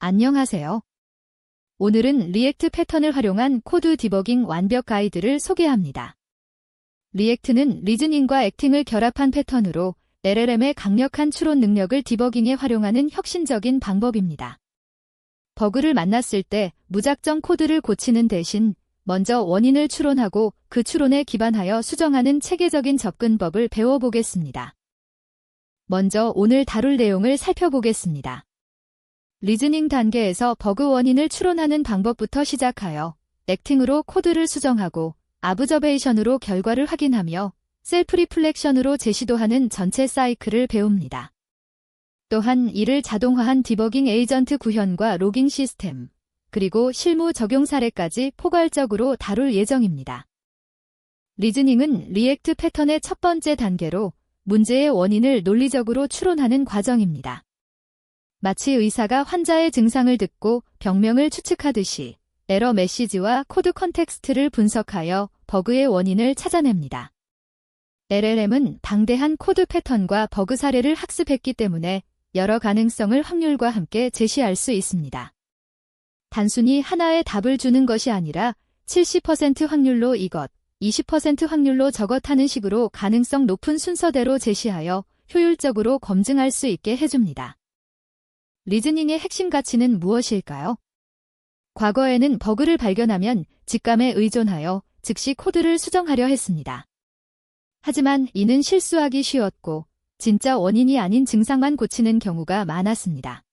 안녕하세요. 오늘은 리액트 패턴을 활용한 코드 디버깅 완벽 가이드를 소개합니다. 리액트는 리즈닝과 액팅을 결합한 패턴으로 LLM의 강력한 추론 능력을 디버깅에 활용하는 혁신적인 방법입니다. 버그를 만났을 때 무작정 코드를 고치는 대신 먼저 원인을 추론하고 그 추론에 기반하여 수정하는 체계적인 접근법을 배워보겠습니다. 먼저 오늘 다룰 내용을 살펴보겠습니다. 리즈닝 단계에서 버그 원인을 추론하는 방법부터 시작하여 액팅으로 코드를 수정하고 아브저베이션으로 결과를 확인하며 셀프 리플렉션으로 재시도하는 전체 사이클을 배웁니다. 또한 이를 자동화한 디버깅 에이전트 구현과 로깅 시스템, 그리고 실무 적용 사례까지 포괄적으로 다룰 예정입니다. 리즈닝은 리액트 패턴의 첫 번째 단계로 문제의 원인을 논리적으로 추론하는 과정입니다. 마치 의사가 환자의 증상을 듣고 병명을 추측하듯이 에러 메시지와 코드 컨텍스트를 분석하여 버그의 원인을 찾아냅니다. LLM은 방대한 코드 패턴과 버그 사례를 학습했기 때문에 여러 가능성을 확률과 함께 제시할 수 있습니다. 단순히 하나의 답을 주는 것이 아니라 70% 확률로 이것, 20% 확률로 저것 하는 식으로 가능성 높은 순서대로 제시하여 효율적으로 검증할 수 있게 해줍니다. 리즈닝의 핵심 가치는 무엇일까요? 과거에는 버그를 발견하면 직감에 의존하여 즉시 코드를 수정하려 했습니다. 하지만 이는 실수하기 쉬웠고 진짜 원인이 아닌 증상만 고치는 경우가 많았습니다.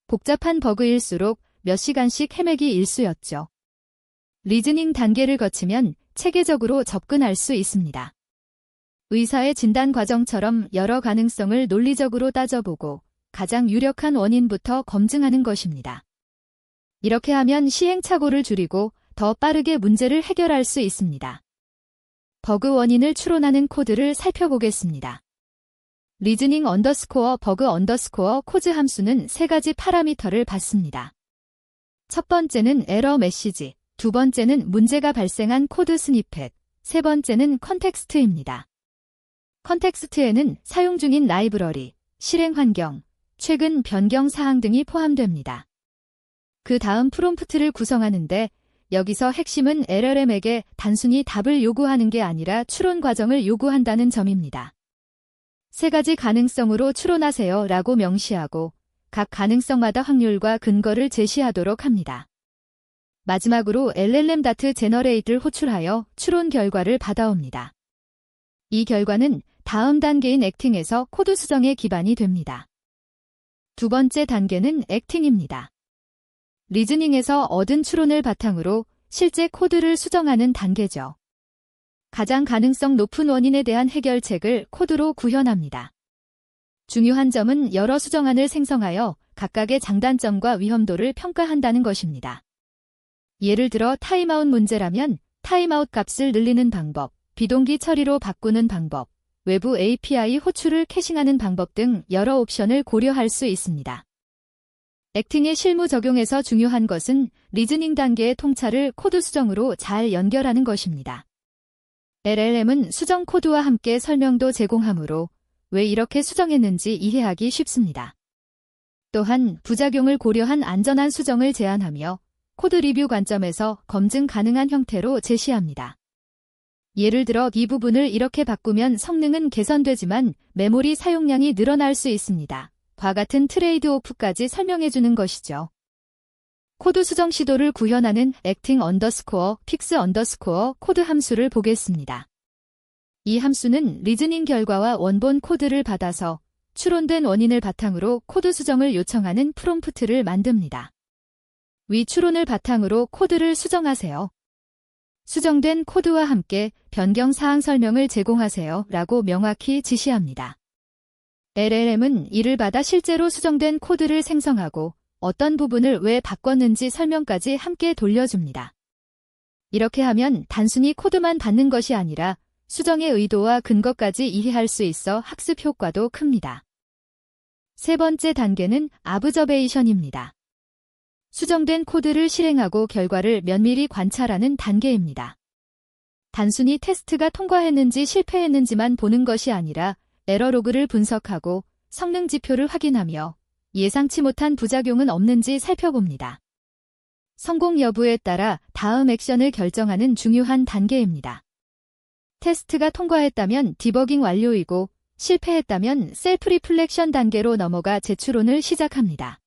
복잡한 버그일수록 몇 시간씩 헤매기 일쑤였죠. 리즈닝 단계를 거치면 체계적으로 접근할 수 있습니다. 의사의 진단 과정처럼 여러 가능성을 논리적으로 따져보고 가장 유력한 원인부터 검증하는 것입니다. 이렇게 하면 시행착오를 줄이고 더 빠르게 문제를 해결할 수 있습니다. 버그 원인을 추론하는 코드를 살펴보겠습니다. 리즈닝 언더스코어 버그 언더스코어 코즈 함수는 세 가지 파라미터를 받습니다. 첫 번째는 에러 메시지, 두 번째는 문제가 발생한 코드 스니펫, 세 번째는 컨텍스트입니다. 컨텍스트에는 사용 중인 라이브러리, 실행 환경, 최근 변경 사항 등이 포함됩니다. 그 다음 프롬프트를 구성하는데 여기서 핵심은 LLM에게 단순히 답을 요구하는 게 아니라 추론 과정을 요구한다는 점입니다. 세 가지 가능성으로 추론하세요 라고 명시하고 각 가능성마다 확률과 근거를 제시하도록 합니다. 마지막으로 LLM.generate를 호출하여 추론 결과를 받아옵니다. 이 결과는 다음 단계인 액팅에서 코드 수정의 기반이 됩니다. 두 번째 단계는 액팅입니다. 리즈닝에서 얻은 추론을 바탕으로 실제 코드를 수정하는 단계죠. 가장 가능성 높은 원인에 대한 해결책을 코드로 구현합니다. 중요한 점은 여러 수정안을 생성하여 각각의 장단점과 위험도를 평가한다는 것입니다. 예를 들어 타임아웃 문제라면 타임아웃 값을 늘리는 방법, 비동기 처리로 바꾸는 방법, 외부 API 호출을 캐싱하는 방법 등 여러 옵션을 고려할 수 있습니다. 액팅의 실무 적용에서 중요한 것은 리즈닝 단계의 통찰을 코드 수정으로 잘 연결하는 것입니다. LLM은 수정 코드와 함께 설명도 제공하므로 왜 이렇게 수정했는지 이해하기 쉽습니다. 또한 부작용을 고려한 안전한 수정을 제안하며 코드 리뷰 관점에서 검증 가능한 형태로 제시합니다. 예를 들어 이 부분을 이렇게 바꾸면 성능은 개선되지만 메모리 사용량이 늘어날 수 있습니다. 과 같은 트레이드오프까지 설명해주는 것이죠. 코드 수정 시도를 구현하는 액팅 언더스코어 픽스 언더스코어 코드 함수를 보겠습니다. 이 함수는 리즈닝 결과와 원본 코드를 받아서 추론된 원인을 바탕으로 코드 수정을 요청하는 프롬프트를 만듭니다. 위 추론을 바탕으로 코드를 수정하세요. 수정된 코드와 함께 변경 사항 설명을 제공하세요 라고 명확히 지시합니다. LLM은 이를 받아 실제로 수정된 코드를 생성하고 어떤 부분을 왜 바꿨는지 설명까지 함께 돌려줍니다. 이렇게 하면 단순히 코드만 받는 것이 아니라 수정의 의도와 근거까지 이해할 수 있어 학습 효과도 큽니다. 세 번째 단계는 아브저베이션입니다. 수정된 코드를 실행하고 결과를 면밀히 관찰하는 단계입니다. 단순히 테스트가 통과했는지 실패했는지만 보는 것이 아니라 에러 로그를 분석하고 성능 지표를 확인하며 예상치 못한 부작용은 없는지 살펴봅니다. 성공 여부에 따라 다음 액션을 결정하는 중요한 단계입니다. 테스트가 통과했다면 디버깅 완료이고 실패했다면 셀프 리플렉션 단계로 넘어가 재추론을 시작합니다.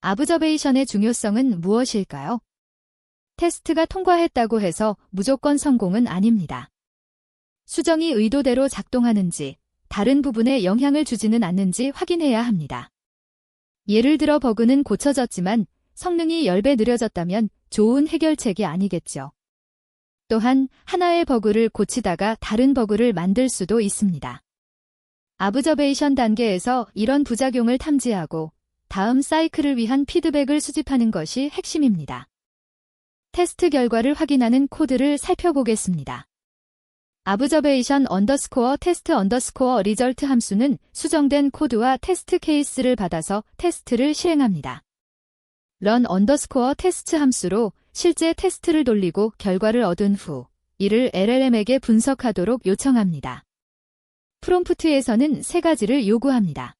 아브저베이션의 중요성은 무엇일까요? 테스트가 통과했다고 해서 무조건 성공은 아닙니다. 수정이 의도대로 작동하는지, 다른 부분에 영향을 주지는 않는지 확인해야 합니다. 예를 들어 버그는 고쳐졌지만 성능이 10배 느려졌다면 좋은 해결책이 아니겠죠. 또한 하나의 버그를 고치다가 다른 버그를 만들 수도 있습니다. 아브저베이션 단계에서 이런 부작용을 탐지하고 다음 사이클을 위한 피드백을 수집하는 것이 핵심입니다. 테스트 결과를 확인하는 코드를 살펴보겠습니다. 아브저베이션 언더스코어 테스트 언더스코어 리절트 함수는 수정된 코드와 테스트 케이스를 받아서 테스트를 실행합니다. run 언더스코어 테스트 함수로 실제 테스트를 돌리고 결과를 얻은 후 이를 LLM에게 분석하도록 요청합니다. 프롬프트에서는 세 가지를 요구합니다.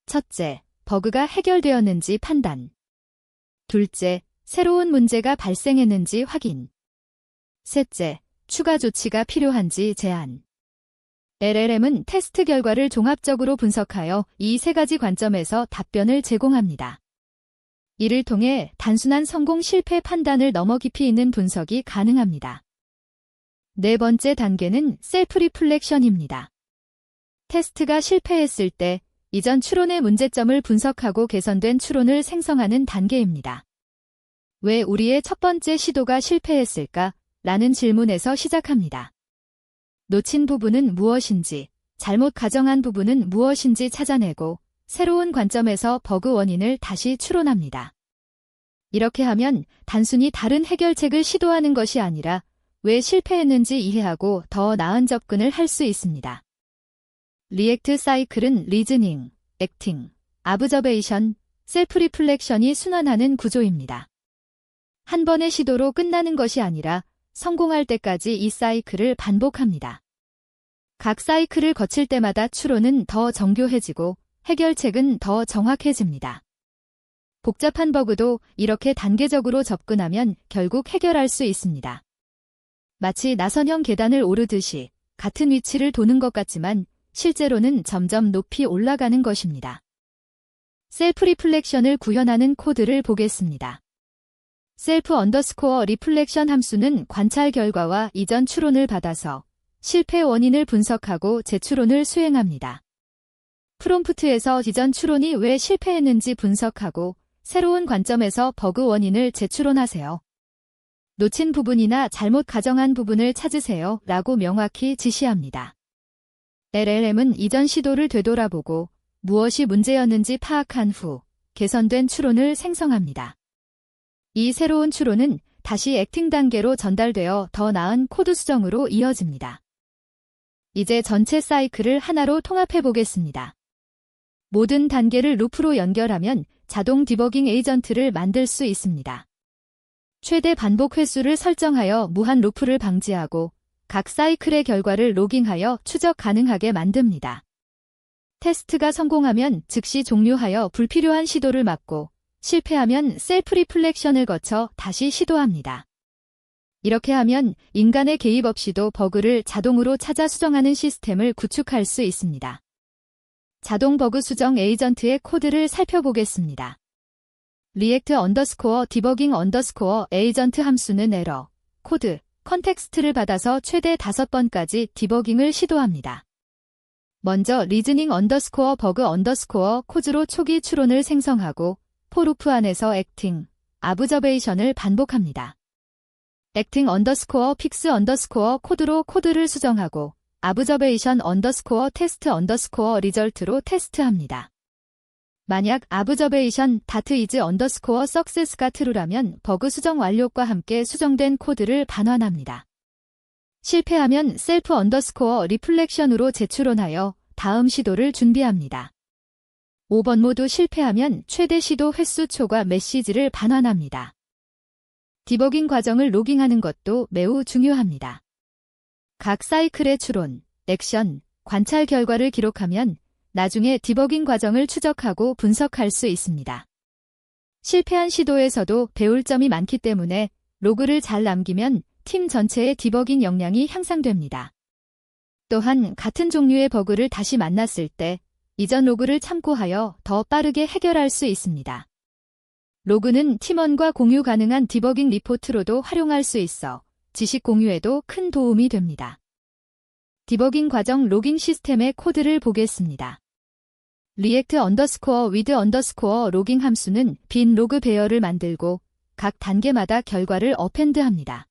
첫째, 버그가 해결되었는지 판단. 둘째, 새로운 문제가 발생했는지 확인. 셋째, 추가 조치가 필요한지 제안. LLM은 테스트 결과를 종합적으로 분석하여 이 세 가지 관점에서 답변을 제공합니다. 이를 통해 단순한 성공 실패 판단을 넘어 깊이 있는 분석이 가능합니다. 네 번째 단계는 셀프 리플렉션입니다. 테스트가 실패했을 때 이전 추론의 문제점을 분석하고 개선된 추론을 생성하는 단계입니다. 왜 우리의 첫 번째 시도가 실패했을까? 라는 질문에서 시작합니다. 놓친 부분은 무엇인지, 잘못 가정한 부분은 무엇인지 찾아내고 새로운 관점에서 버그 원인을 다시 추론합니다. 이렇게 하면 단순히 다른 해결책을 시도하는 것이 아니라 왜 실패했는지 이해하고 더 나은 접근을 할 수 있습니다. 리액트 사이클은 리즈닝, 액팅, 아브저베이션, 셀프 리플렉션이 순환하는 구조입니다. 한 번의 시도로 끝나는 것이 아니라 성공할 때까지 이 사이클을 반복합니다. 각 사이클을 거칠 때마다 추론은 더 정교해지고 해결책은 더 정확해집니다. 복잡한 버그도 이렇게 단계적으로 접근하면 결국 해결할 수 있습니다. 마치 나선형 계단을 오르듯이 같은 위치를 도는 것 같지만 실제로는 점점 높이 올라가는 것입니다. 셀프 리플렉션을 구현하는 코드를 보겠습니다. 셀프 언더스코어 리플렉션 함수는 관찰 결과와 이전 추론을 받아서 실패 원인을 분석하고 재추론을 수행합니다. 프롬프트에서 이전 추론이 왜 실패했는지 분석하고 새로운 관점에서 버그 원인을 재추론하세요. 놓친 부분이나 잘못 가정한 부분을 찾으세요 라고 명확히 지시합니다. LLM은 이전 시도를 되돌아보고 무엇이 문제였는지 파악한 후 개선된 추론을 생성합니다. 이 새로운 추론은 다시 액팅 단계로 전달되어 더 나은 코드 수정으로 이어집니다. 이제 전체 사이클을 하나로 통합해 보겠습니다. 모든 단계를 루프로 연결하면 자동 디버깅 에이전트를 만들 수 있습니다. 최대 반복 횟수를 설정하여 무한 루프를 방지하고 각 사이클의 결과를 로깅하여 추적 가능하게 만듭니다. 테스트가 성공하면 즉시 종료하여 불필요한 시도를 막고 실패하면 셀프 리플렉션을 거쳐 다시 시도합니다. 이렇게 하면 인간의 개입 없이도 버그를 자동으로 찾아 수정하는 시스템을 구축할 수 있습니다. 자동 버그 수정 에이전트의 코드를 살펴보겠습니다. 리액트 언더스코어 디버깅 언더스코어 에이전트 함수는 에러, 코드, 컨텍스트를 받아서 최대 5번까지 디버깅을 시도합니다. 먼저 리즈닝 언더스코어 버그 언더스코어 코즈로 초기 추론을 생성하고 포루프 안에서 액팅, 아브저베이션을 반복합니다. 액팅 언더스코어 픽스 언더스코어 코드로 코드를 수정하고 아브저베이션 언더스코어 테스트 언더스코어 리절트로 테스트합니다. 만약 아브저베이션 다트 이즈 언더스코어 석세스가 true라면 버그 수정 완료과 함께 수정된 코드를 반환합니다. 실패하면 셀프 언더스코어 리플렉션으로 재추론하여 다음 시도를 준비합니다. 5번 모두 실패하면 최대 시도 횟수 초과 메시지를 반환합니다. 디버깅 과정을 로깅하는 것도 매우 중요합니다. 각 사이클의 추론, 액션, 관찰 결과를 기록하면 나중에 디버깅 과정을 추적하고 분석할 수 있습니다. 실패한 시도에서도 배울 점이 많기 때문에 로그를 잘 남기면 팀 전체의 디버깅 역량이 향상됩니다. 또한 같은 종류의 버그를 다시 만났을 때 이전 로그를 참고하여 더 빠르게 해결할 수 있습니다. 로그는 팀원과 공유 가능한 디버깅 리포트로도 활용할 수 있어 지식 공유에도 큰 도움이 됩니다. 디버깅 과정 로깅 시스템의 코드를 보겠습니다. React with 로깅 함수는 빈 로그 배열을 만들고 각 단계마다 결과를 어펜드합니다.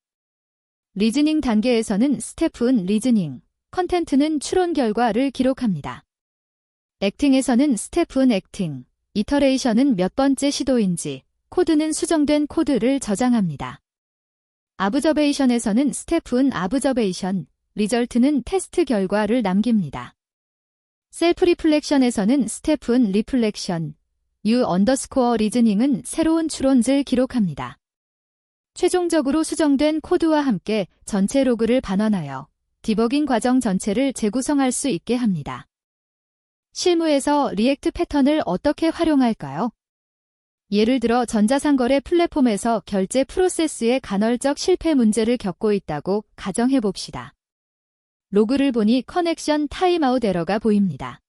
리즈닝 단계에서는 스태프은 리즈닝, 컨텐트는 추론 결과를 기록합니다. 액팅에서는 스태프은 액팅, 이터레이션은 몇 번째 시도인지, 코드는 수정된 코드를 저장합니다. 아브저베이션에서는 스태프은 아브저베이션, 리절트는 테스트 결과를 남깁니다. 셀프 리플렉션에서는 스태프은 리플렉션, 리즈닝은 새로운 추론을 기록합니다. 최종적으로 수정된 코드와 함께 전체 로그를 반환하여 디버깅 과정 전체를 재구성할 수 있게 합니다. 실무에서 리액트 패턴을 어떻게 활용할까요? 예를 들어 전자상거래 플랫폼에서 결제 프로세스의 간헐적 실패 문제를 겪고 있다고 가정해 봅시다. 로그를 보니 커넥션 타임아웃 에러가 보입니다.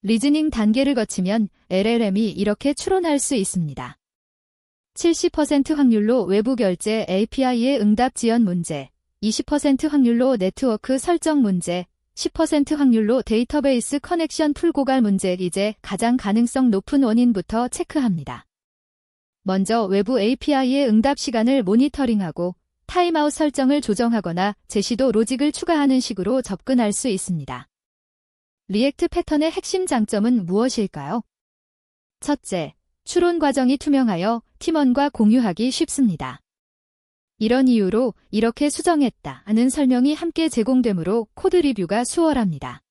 리즈닝 단계를 거치면 LLM이 이렇게 추론할 수 있습니다. 70% 확률로 외부 결제 API의 응답 지연 문제, 20% 확률로 네트워크 설정 문제, 10% 확률로 데이터베이스 커넥션 풀고갈 문제. 이제 가장 가능성 높은 원인부터 체크합니다. 먼저 외부 API의 응답 시간을 모니터링하고 타임아웃 설정을 조정하거나 재시도 로직을 추가하는 식으로 접근할 수 있습니다. 리액트 패턴의 핵심 장점은 무엇일까요? 첫째, 추론 과정이 투명하여 팀원과 공유하기 쉽습니다. 이런 이유로 이렇게 수정했다는 설명이 함께 제공되므로 코드 리뷰가 수월합니다.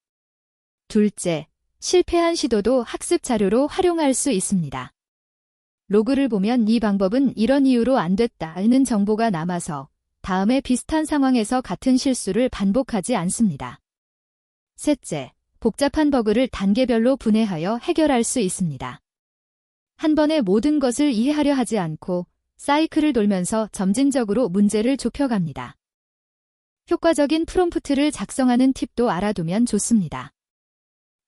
둘째, 실패한 시도도 학습 자료로 활용할 수 있습니다. 로그를 보면 이 방법은 이런 이유로 안 됐다는 정보가 남아서 다음에 비슷한 상황에서 같은 실수를 반복하지 않습니다. 셋째, 복잡한 버그를 단계별로 분해하여 해결할 수 있습니다. 한 번에 모든 것을 이해하려 하지 않고 사이클을 돌면서 점진적으로 문제를 좁혀갑니다. 효과적인 프롬프트를 작성하는 팁도 알아두면 좋습니다.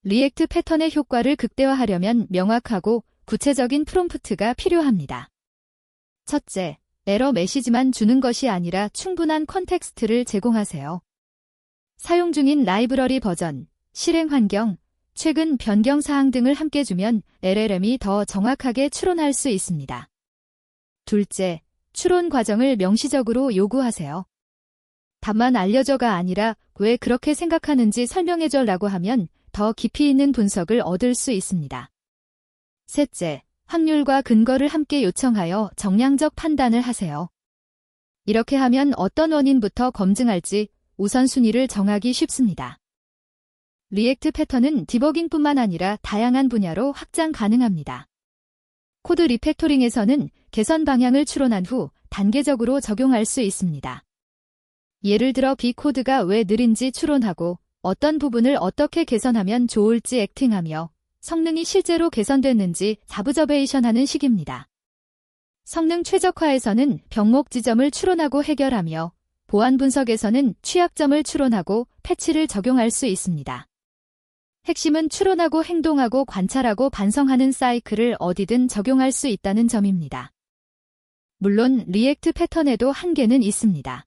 리액트 패턴의 효과를 극대화하려면 명확하고 구체적인 프롬프트가 필요합니다. 첫째, 에러 메시지만 주는 것이 아니라 충분한 컨텍스트를 제공하세요. 사용 중인 라이브러리 버전, 실행 환경, 최근 변경 사항 등을 함께 주면 LLM이 더 정확하게 추론할 수 있습니다. 둘째, 추론 과정을 명시적으로 요구하세요. 답만 알려줘가 아니라 왜 그렇게 생각하는지 설명해줘라고 하면 더 깊이 있는 분석을 얻을 수 있습니다. 셋째, 확률과 근거를 함께 요청하여 정량적 판단을 하세요. 이렇게 하면 어떤 원인부터 검증할지 우선순위를 정하기 쉽습니다. 리액트 패턴은 디버깅뿐만 아니라 다양한 분야로 확장 가능합니다. 코드 리팩토링에서는 개선 방향을 추론한 후 단계적으로 적용할 수 있습니다. 예를 들어 B코드가 왜 느린지 추론하고 어떤 부분을 어떻게 개선하면 좋을지 액팅하며 성능이 실제로 개선됐는지 자브저베이션하는 식입니다. 성능 최적화에서는 병목 지점을 추론하고 해결하며 보안 분석에서는 취약점을 추론하고 패치를 적용할 수 있습니다. 핵심은 추론하고 행동하고 관찰하고 반성하는 사이클을 어디든 적용할 수 있다는 점입니다. 물론 리액트 패턴에도 한계는 있습니다.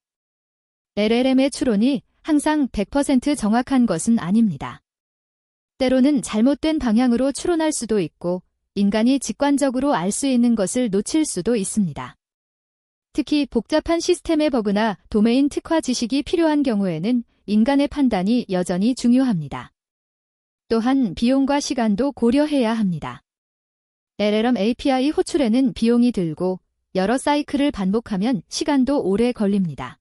LLM의 추론이 항상 100% 정확한 것은 아닙니다. 때로는 잘못된 방향으로 추론할 수도 있고 인간이 직관적으로 알 수 있는 것을 놓칠 수도 있습니다. 특히 복잡한 시스템의 버그나 도메인 특화 지식이 필요한 경우에는 인간의 판단이 여전히 중요합니다. 또한 비용과 시간도 고려해야 합니다. LLM API 호출에는 비용이 들고 여러 사이클을 반복하면 시간도 오래 걸립니다.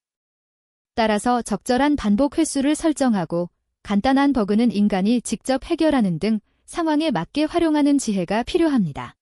따라서 적절한 반복 횟수를 설정하고 간단한 버그는 인간이 직접 해결하는 등 상황에 맞게 활용하는 지혜가 필요합니다.